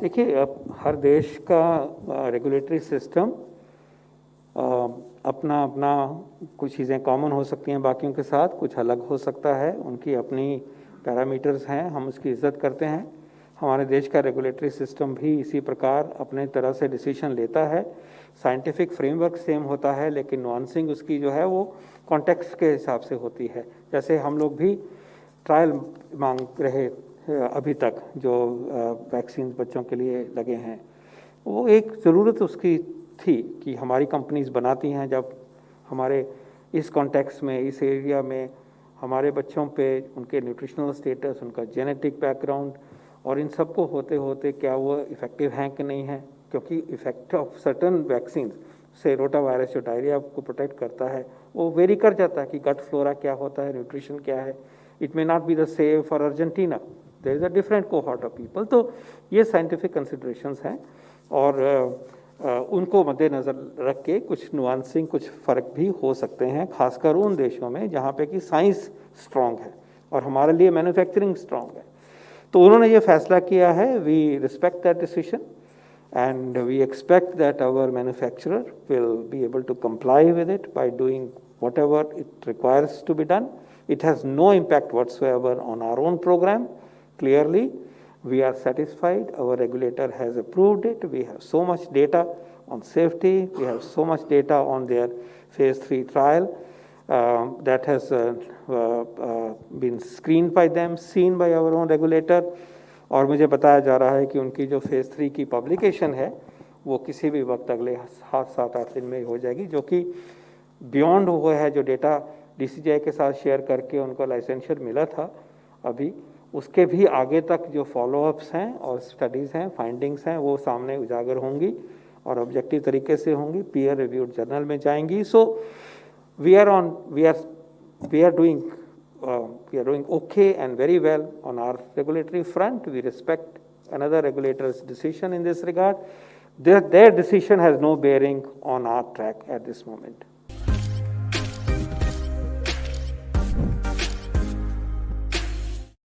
देखिए, अब हर देश का रेगुलेटरी सिस्टम अपना अपना कुछ चीज़ें कॉमन हो सकती हैं बाकियों के साथ, कुछ अलग हो सकता है, उनकी अपनी पैरामीटर्स हैं, हम उसकी इज्जत करते हैं। हमारे देश का रेगुलेटरी सिस्टम भी इसी प्रकार अपने तरह से डिसीजन लेता है। साइंटिफिक फ्रेमवर्क सेम होता है, लेकिन नुआंसिंग उसकी जो है वो कॉन्टेक्स्ट के हिसाब से होती है। जैसे हम लोग भी ट्रायल मांग रहे अभी तक जो वैक्सीन बच्चों के लिए लगे हैं, वो एक ज़रूरत उसकी थी कि हमारी कंपनीज बनाती हैं जब हमारे इस कॉन्टेक्स्ट में, इस एरिया में हमारे बच्चों पे उनके न्यूट्रिशनल स्टेटस, उनका जेनेटिक बैकग्राउंड और इन सब को होते होते क्या वो इफ़ेक्टिव हैं कि नहीं है। क्योंकि इफ़ेक्ट ऑफ सर्टन वैक्सीन से रोटा वायरस जो डायरिया को प्रोटेक्ट करता है वो वेरी कर जाता है कि गट फ्लोरा क्या होता है, न्यूट्रिशन क्या है। It may not be the same for Argentina, there is a different cohort of people. तो ये साइंटिफिक कंसिडरेशंस हैं और उनको मद्देनज़र रख के कुछ नुआंसिंग, कुछ फ़र्क भी हो सकते हैं, खासकर उन देशों में जहाँ पे कि साइंस स्ट्रॉन्ग है और हमारे लिए मैन्युफैक्चरिंग स्ट्रॉन्ग है। तो उन्होंने ये फैसला किया है, we respect that decision and we expect that our manufacturer will be able to comply with it by doing whatever it requires to be done. It has no impact whatsoever on our own program. Clearly, we are satisfied. Our regulator has approved it. We have so much data on safety. We have so much data on their phase 3 trial that has been screened by them, seen by our own regulator. और मुझे बताया जा रहा है कि उनकी जो phase 3 की पब्लिकेशन है वो किसी भी वक्त अगले 7-8 दिन में हो जाएगी, जो कि बियॉन्ड वो है जो डेटा DCGI के साथ शेयर करके उनको लाइसेंशियर मिला था। अभी उसके भी आगे तक जो फॉलोअप्स हैं और स्टडीज़ हैं, फाइंडिंग्स हैं, वो सामने उजागर होंगी और ऑब्जेक्टिव तरीके से होंगी, पीयर रिव्यूड जर्नल में जाएंगी। So we are doing okay and very well on our regulatory front. We respect another regulator's decision in this regard. Their decision has no bearing on our track at this moment.